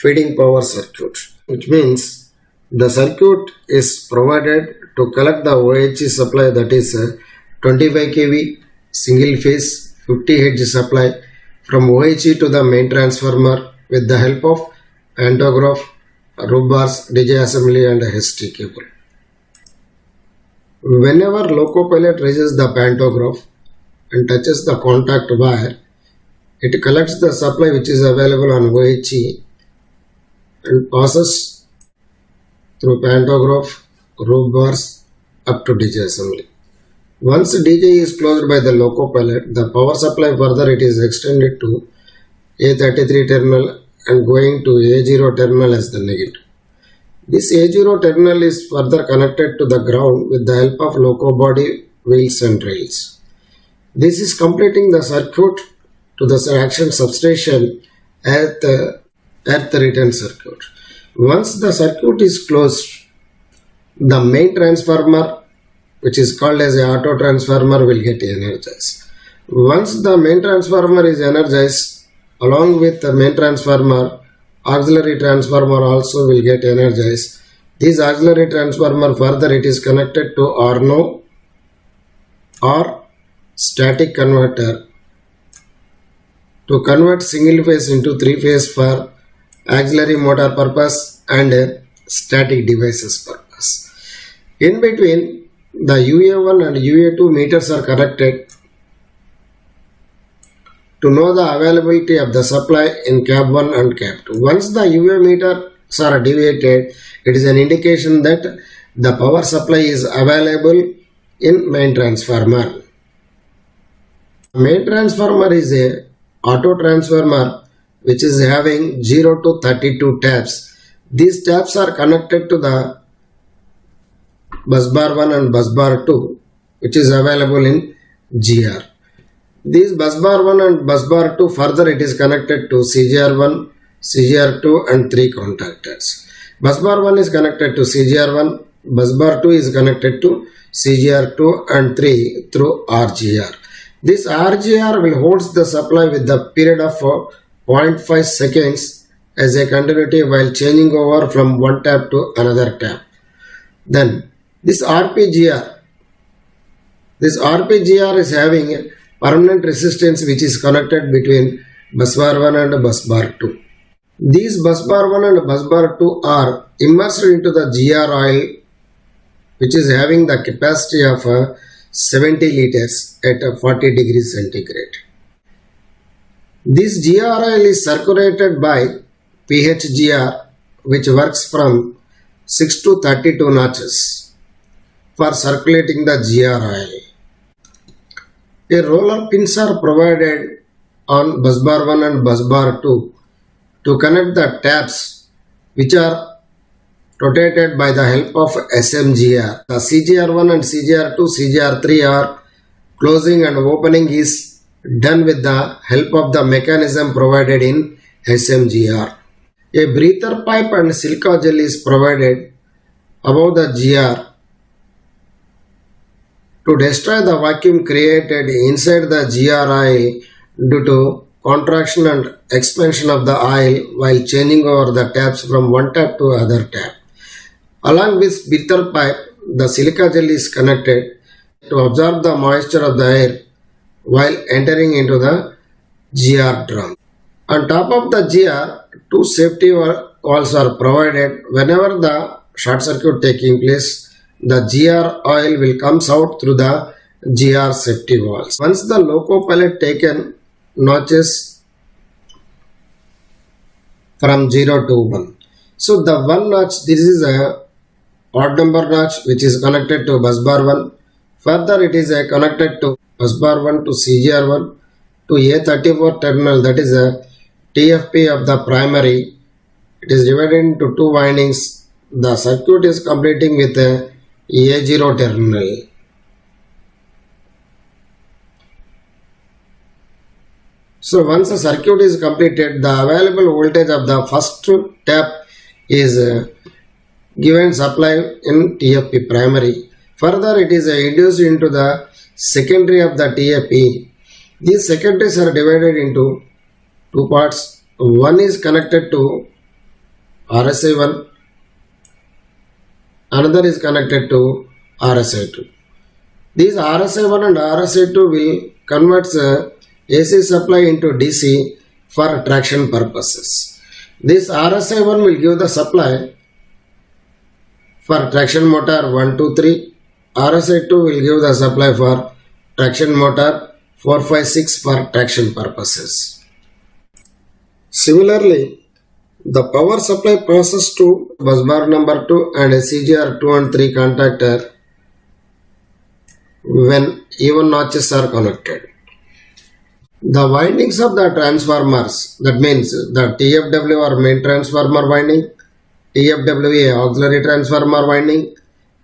feeding power circuit, which means the circuit is provided to collect the OHE supply, that is 25 kV single phase 50 Hz supply from OHE to the main transformer with the help of pantograph, rope bars, DJ assembly and HT cable. Whenever loco pilot raises the pantograph and touches the contact wire, it collects the supply which is available on OHE and passes through pantograph, rope bars up to DJ assembly. Once DJ is closed by the loco pilot, the power supply further it is extended to A33 terminal and going to A0 terminal as the negative. This A0 terminal is further connected to the ground with the help of loco body, wheels and rails. This is completing the circuit to the action substation at the return circuit. Once the circuit is closed, the main transformer, which is called as a auto transformer, will get energized. Once the main transformer is energized, along with the main transformer, auxiliary transformer also will get energized. This auxiliary transformer further it is connected to Arno or static converter to convert single phase into three phase for auxiliary motor purpose and static devices purpose. In between, the UA1 and UA2 meters are connected to know the availability of the supply in cap 1 and cap 2. Once the UA meters are deviated, it is an indication that the power supply is available in main transformer. Main transformer is a auto transformer which is having 0 to 32 taps. These taps are connected to the bus bar 1 and bus bar 2 which is available in GR. These bus bar 1 and bus bar 2 further it is connected to CGR1, CGR2 and 3 contactors. Bus bar 1 is connected to CGR1, bus bar 2 is connected to CGR2 and 3 through RGR. This RGR will hold the supply with the period of 0.5 seconds as a continuity while changing over from one tap to another tap. Then this RPGR is having a permanent resistance which is connected between bus bar 1 and bus bar 2. These bus bar 1 and bus bar 2 are immersed into the GR oil which is having the capacity of 70 liters at 40 degrees centigrade. This GR oil is circulated by PHGR which works from 6 to 32 notches for circulating the GR oil. A roller pins are provided on bus bar 1 and bus bar 2 to connect the taps which are rotated by the help of SMGR. The CGR1 and CGR2, CGR3 are closing and opening is done with the help of the mechanism provided in SMGR. A breather pipe and silica gel is provided above the GR to destroy the vacuum created inside the GR oil due to contraction and expansion of the oil while changing over the taps from one tap to other tap. Along with breather pipe, the silica gel is connected to absorb the moisture of the air while entering into the GR drum. On top of the GR, two safety valves are provided. Whenever the short circuit taking place, the GR oil will comes out through the GR safety valves. Once the loco pilot taken notches from 0 to 1. So the one notch, this is a odd number notch which is connected to bus bar 1. Further it is connected to bus bar 1 to CGR1 to A34 terminal, that is a TFP of the primary. It is divided into two windings. The circuit is completing with a A0 terminal. So once the circuit is completed, the available voltage of the first tap is given supply in TFP primary. Further it is induced into the secondary of the TFP. These secondaries are divided into two parts. One is connected to RSI1, another is connected to RSI2. These RSI1 and RSI2 will convert AC supply into DC for traction purposes. This RSI1 will give the supply for traction motor 1, 2, 3. RSI2 will give the supply for traction motor 4, 5, 6 for traction purposes. Similarly, the power supply passes to busbar number 2 and CGR 2 and 3 contactor when even notches are connected. The windings of the transformers, that means the TFW or main transformer winding, TFWA auxiliary transformer winding,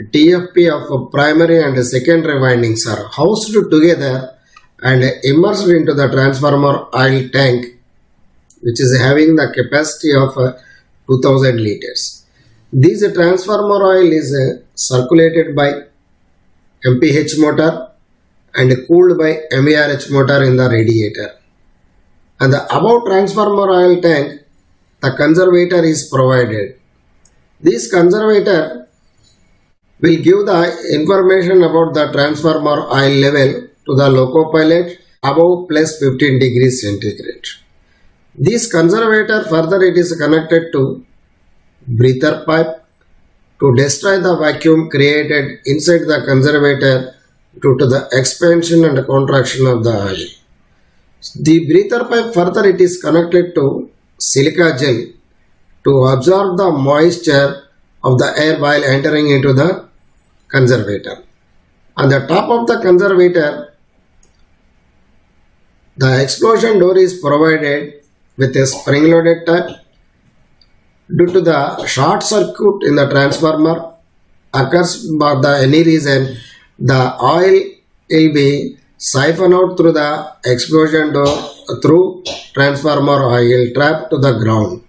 TFP of primary and secondary windings are housed together and immersed into the transformer oil tank, which is having the capacity of 2000 liters. This transformer oil is circulated by MPH motor and cooled by MERH motor in the radiator. And the above transformer oil tank, the conservator is provided. This conservator will give the information about the transformer oil level to the loco pilot above plus 15 degrees centigrade. This conservator further it is connected to breather pipe to destroy the vacuum created inside the conservator due to the expansion and contraction of the oil. The breather pipe further it is connected to silica gel to absorb the moisture of the air while entering into the conservator. On the top of the conservator, the explosion door is provided with a spring-loaded type. Due to the short circuit in the transformer occurs by any reason, the oil will be siphoned out through the explosion door through transformer oil trap to the ground.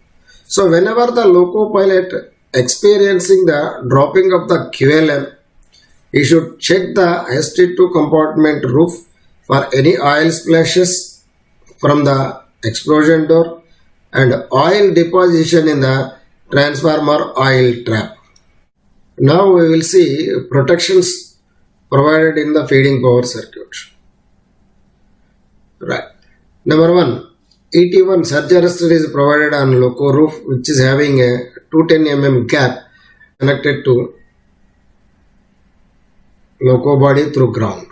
So whenever the loco pilot experiencing the dropping of the QLM, he should check the ST2 compartment roof for any oil splashes from the explosion door and oil deposition in the transformer oil trap. Now we will see protections provided in the feeding power circuit. Right. Number 1, ET1 surge arrestor is provided on loco roof, which is having a 210 mm gap connected to loco body through ground.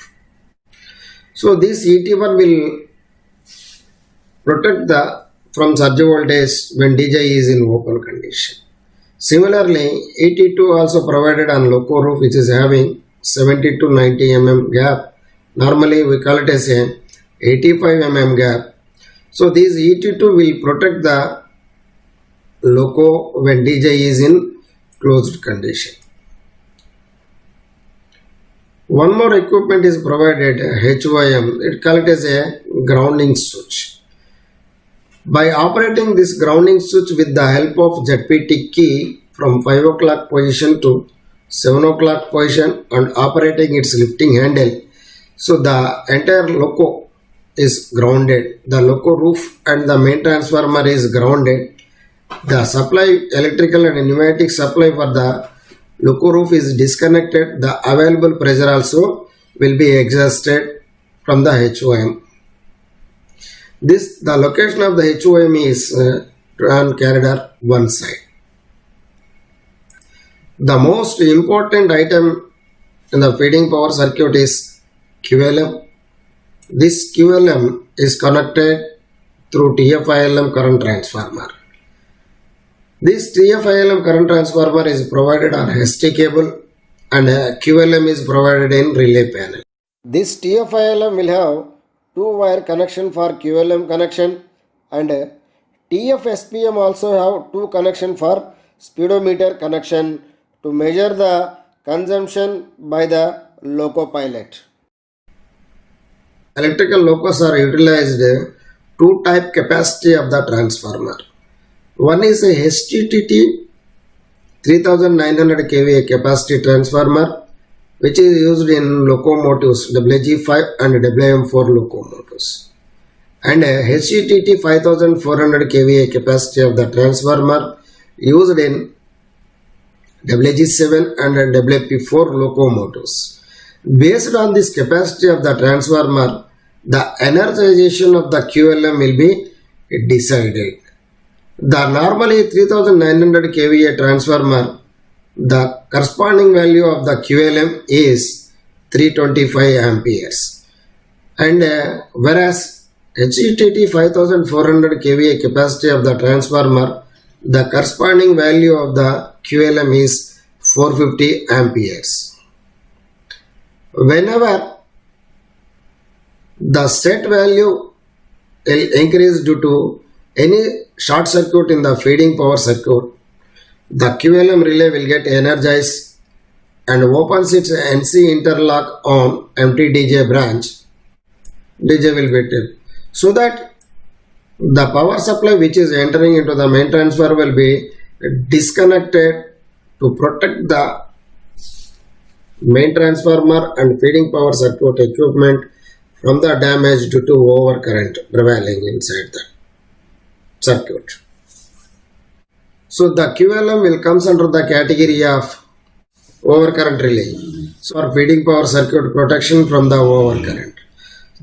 So this ET1 will protect from surge voltage when DJ is in open condition. Similarly, ET2 also provided on loco roof, which is having 70 to 90 mm gap. Normally we call it as a 85 mm gap. So this ET2 will protect the loco when DJ is in closed condition. One more equipment is provided, HYM. It called as a grounding switch. By operating this grounding switch with the help of ZPT key from 5 o'clock position to 7 o'clock position and operating its lifting handle, so the entire loco is grounded. The loco roof and the main transformer is grounded. The supply, electrical and pneumatic supply for the loco roof is disconnected. The available pressure also will be exhausted from the HOM. The location of the HOM is on corridor one side. The most important item in the feeding power circuit is QLM. This QLM is connected through TFILM current transformer. This TFILM current transformer is provided on ST cable and QLM is provided in relay panel. This TFILM will have 2-wire connection for QLM connection and TFSPM also have 2 connection for speedometer connection to measure the consumption by the loco pilot. Electrical locos are utilized 2 type capacity of the transformer. One is a HTTT 3900 kVA capacity transformer, which is used in locomotives WG5 and WM4 locomotives. And HTTT 5400 kVA capacity of the transformer used in WG7 and WP4 locomotives. Based on this capacity of the transformer, the energization of the QLM will be decided. The normally 3900 kVA transformer, the corresponding value of the QLM is 325 amperes, and whereas HETT 5400 kVA capacity of the transformer, the corresponding value of the QLM is 450 amperes. Whenever the set value will increase due to any short circuit in the feeding power circuit, the QLM relay will get energized and opens its NC interlock on empty DJ branch. DJ will be tipped, so that the power supply which is entering into the main transformer will be disconnected to protect the main transformer and feeding power circuit equipment from the damage due to overcurrent prevailing inside the circuit. So the QLM will comes under the category of overcurrent relay. So for feeding power circuit protection from the overcurrent.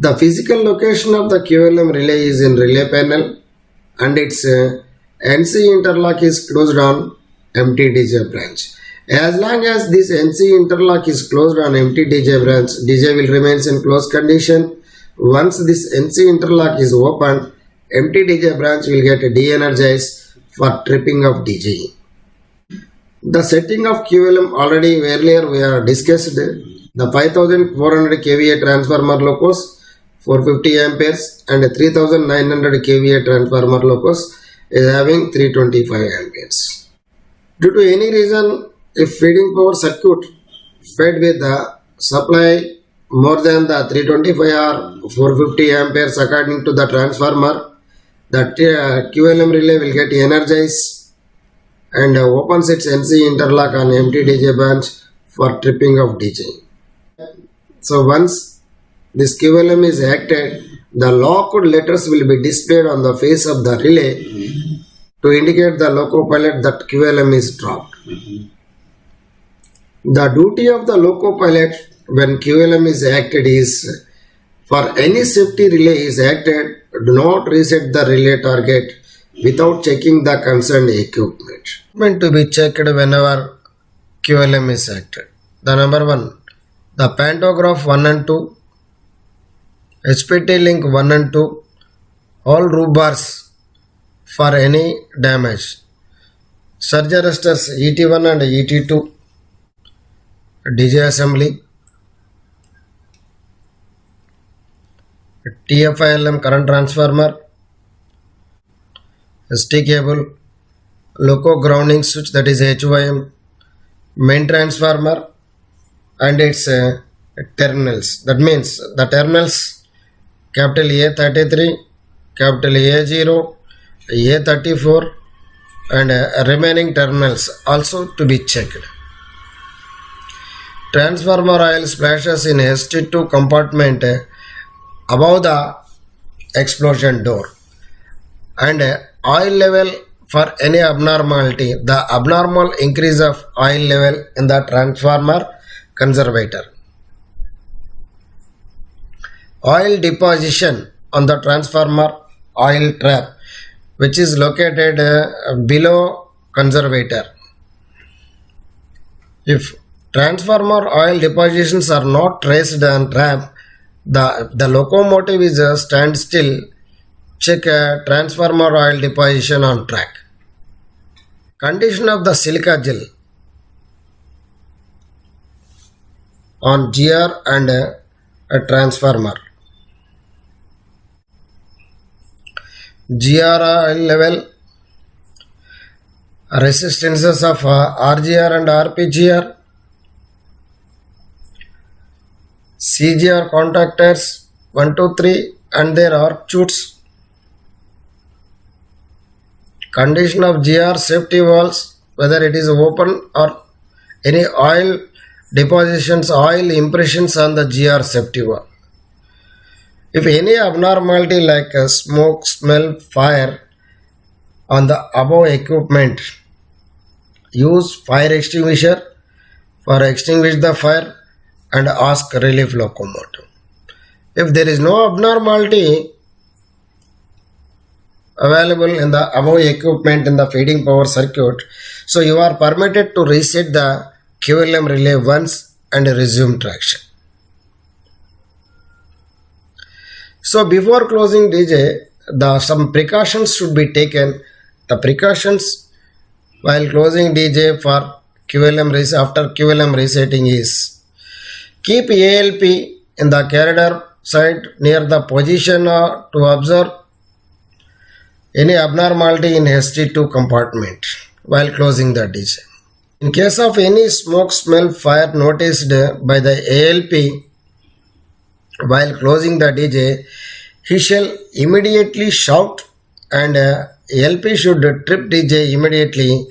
The physical location of the QLM relay is in relay panel, and its NC interlock is closed on empty DJ branch. As long as this NC interlock is closed on empty DJ branch, DJ will remain in closed condition. Once this NC interlock is opened, empty DJ branch will get de-energized for tripping of DJ. The setting of QLM already earlier we have discussed. The 5400 kVA transformer locus 450 amperes and 3900 kVA transformer locus is having 325 amperes. Due to any reason, if feeding power circuit fed with the supply more than the 325 or 450 amperes according to the transformer, the QLM relay will get energized and opens its NC interlock on empty DJ branch for tripping of DJ. So once this QLM is acted, the locked letters will be displayed on the face of the relay to indicate the loco pilot that QLM is dropped. The duty of the loco pilot when QLM is acted is, for any safety relay is acted, do not reset the relay target without checking the concerned equipment. To be checked whenever QLM is acted. The number 1, the pantograph 1 and 2, HPT link 1 and 2, all roof bars for any damage, surge arresters ET1 and ET2, DJ assembly, TFILM current transformer, ST cable, loco grounding switch, that is HYM, main transformer and its terminals. That means the terminals capital A33, capital A0, A34 and remaining terminals also to be checked. Transformer oil splashes in ST2 compartment above the explosion door, and oil level for any abnormality, the abnormal increase of oil level in the transformer conservator. Oil deposition on the transformer oil trap which is located below conservator. If transformer oil depositions are not traced on trap, the locomotive is a standstill. Check transformer oil deposition on track. Condition of the silica gel on GR and a transformer. GR oil level, resistances of RGR and RPGR, CGR contactors 1, 2, 3 and their arc chutes. Condition of GR safety valves, whether it is open or any oil depositions, oil impressions on the GR safety valve. If any abnormality like smoke, smell, fire on the above equipment use fire extinguisher for extinguish the fire and ask relief locomotive. If there is no abnormality available in the above equipment in the feeding power circuit, so you are permitted to reset the QLM relay once and resume traction. So before closing DJ, some precautions should be taken. The precautions while closing DJ for after QLM resetting is keep ALP in the corridor side near the position to observe any abnormality in ST2 compartment while closing the DJ. In case of any smoke smell fire noticed by the ALP while closing the DJ, he shall immediately shout and LP should trip DJ immediately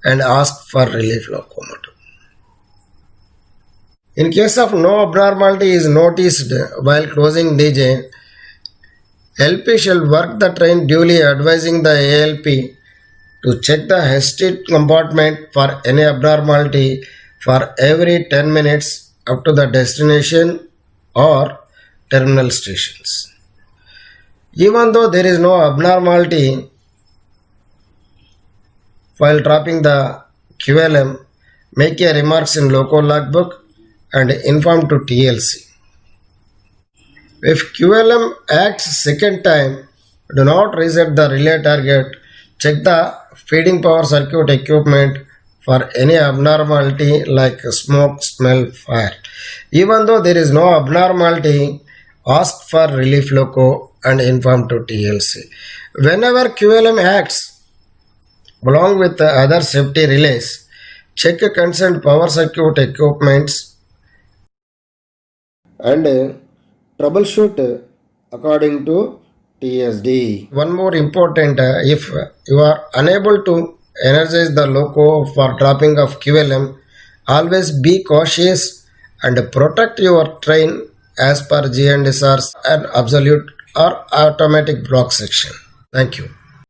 and ask for relief locomotive. In case of no abnormality is noticed while closing DJ, LP shall work the train duly advising the ALP to check the ST compartment for any abnormality for every 10 minutes up to the destination or terminal stations. Even though there is no abnormality while dropping the QLM, make a remarks in local logbook and inform to TLC. If QLM acts second time, do not reset the relay target. Check the feeding power circuit equipment for any abnormality like smoke, smell, fire. Even though there is no abnormality, ask for relief loco and inform to TLC. Whenever QLM acts along with the other safety relays, check concerned power circuit equipments and troubleshoot according to TSD. One more important, if you are unable to energize the loco for dropping of QLM, always be cautious and protect your train as per GNSR's and absolute or automatic block section. Thank you.